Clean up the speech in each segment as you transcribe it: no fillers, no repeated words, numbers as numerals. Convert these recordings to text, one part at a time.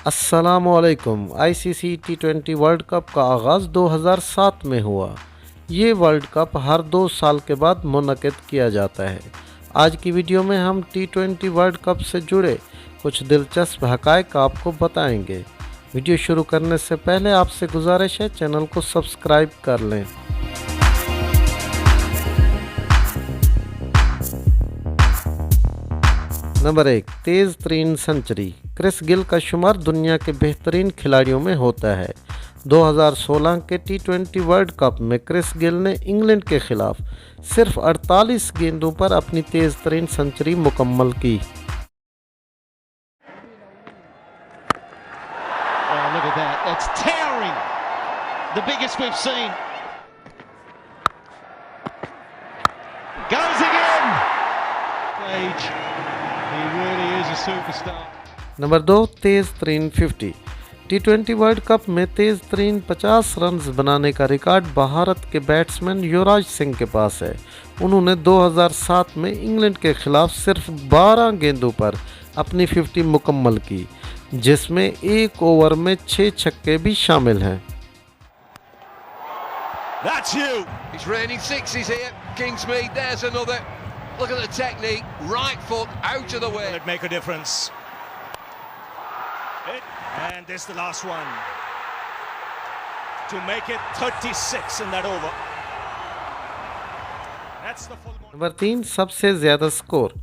अस्सलामुअलैकुम। आईसीसी टी20 world cup का आगाज़ 2007 में हुआ। ये वर्ल्ड कप हर 2 साल के बाद मुनक़िद किया जाता है। आज की वीडियो में हम टी20 वर्ल्ड कप से जुड़े कुछ दिलचस्प हक़ाइक़ आपको बताएंगे। वीडियो शुरू करने से पहले आपसे गुजारिश है चैनल को सब्सक्राइब कर लें। नंबर 1, तेज़ तरीन सेंचुरी। क्रिस गेल का शुमार दुनिया के बेहतरीन खिलाड़ियों में होता है। 2016 के टी20 वर्ल्ड कप में क्रिस गेल ने इंग्लैंड के खिलाफ सिर्फ 48 गेंदों पर अपनी तेज़ तरीन सेंचुरी मुकम्मल की। नंबर 2, तेज़ तरीन 50। टी20 वर्ल्ड कप में तेज़ तरीन 50 रन्स बनाने का रिकॉर्ड भारत के बैट्समैन युवराज सिंह के पास है। उन्होंने 2007 में इंग्लैंड के खिलाफ सिर्फ 12 गेंदों पर अपनी 50 मुकम्मल की, जिसमें एक ओवर में 6 छक्के भी शामिल हैं। Look at the technique, right foot out of the way. Will it make a difference? And this is the last one to make it 36 in that over. That's the full. Number 3, सबसे ज़्यादा score.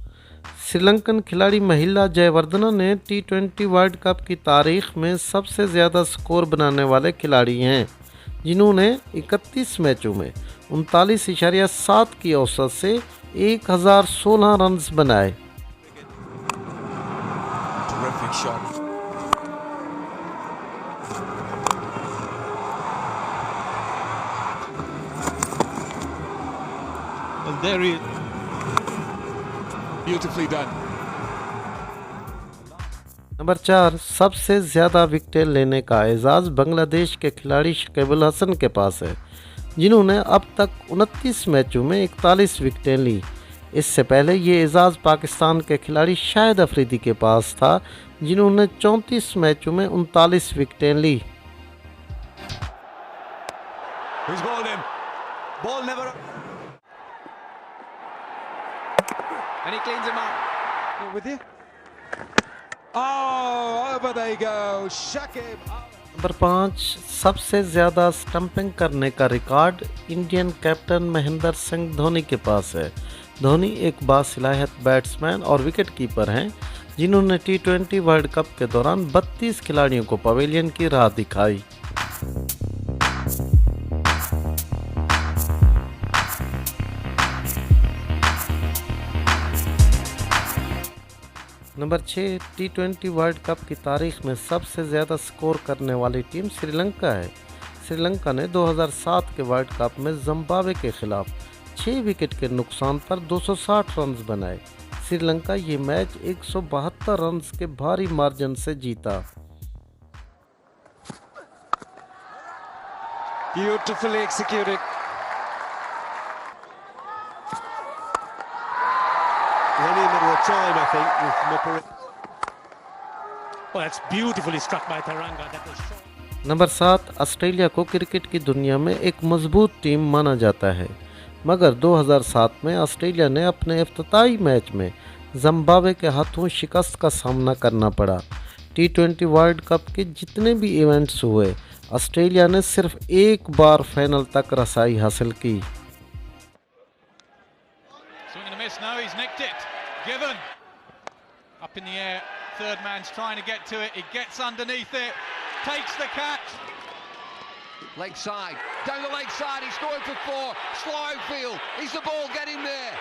Sri Lankan खिलाड़ी महिला जयवर्धना ने टी20 world cup की तारीख में सबसे ज़्यादा स्कोर बनाने वाले खिलाड़ी हैं, जिन्होंने 31 मैचों में 39.7 की औसत से 1016 रन्स बनाए। नंबर 4, सबसे ज़्यादा विकेटें लेने का एजाज़ बांग्लादेश के खिलाड़ी शकीबुल हसन के पास है, जिन्होंने अब तक 29 मैचों में 41 विकेटें ली। इससे पहले ये एजाज़ पाकिस्तान के खिलाड़ी शाहिद अफरीदी के पास था, जिन्होंने 34 मैचों में 39 विकेटें ली। नंबर 5, सबसे ज़्यादा स्टंपिंग करने का record Indian captain Mahendra Singh Dhoni के पास है। धोनी एक बासलाहियत बैट्समैन और विकेट कीपर हैं, जिन्होंने टी20 वर्ल्ड कप के दौरान 32 खिलाड़ियों को पवेलियन की राह दिखाई। नंबर 6, टी20 वर्ल्ड कप की तारीख में सबसे ज़्यादा स्कोर करने वाली टीम श्रीलंका है। श्रीलंका ने 2007 के वर्ल्ड कप में जिम्बाब्वे के खिलाफ 6 विकेट के नुकसान पर 260 रन्स बनाए। श्रीलंका ये मैच 172 रन्स के भारी मार्जिन से जीता। Beautifully executed. Any middle of time, I think, with Mopper. Well, that's beautifully struck by Taranga. That was short. Number 7, Australia को क्रिकेट की दुनिया में एक मजबूत टीम माना जाता है, मगर 2007 में ऑस्ट्रेलिया ने अपने इफ्तिताई मैच में जिम्बाब्वे के हाथों शिकस्त का सामना करना पड़ा। टी20 वर्ल्ड कप के जितने भी इवेंट्स हुए, ऑस्ट्रेलिया ने सिर्फ एक बार फाइनल तक रसाई हासिल की। Given up in the air, third man's trying to get to it, he gets underneath it, takes the catch. Leg side, down the leg side, he's going for 4, slow outfield, is the ball getting there?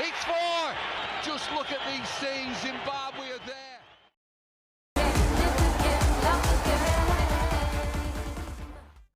It's 4! Just look at these scenes, Zimbabwe are there.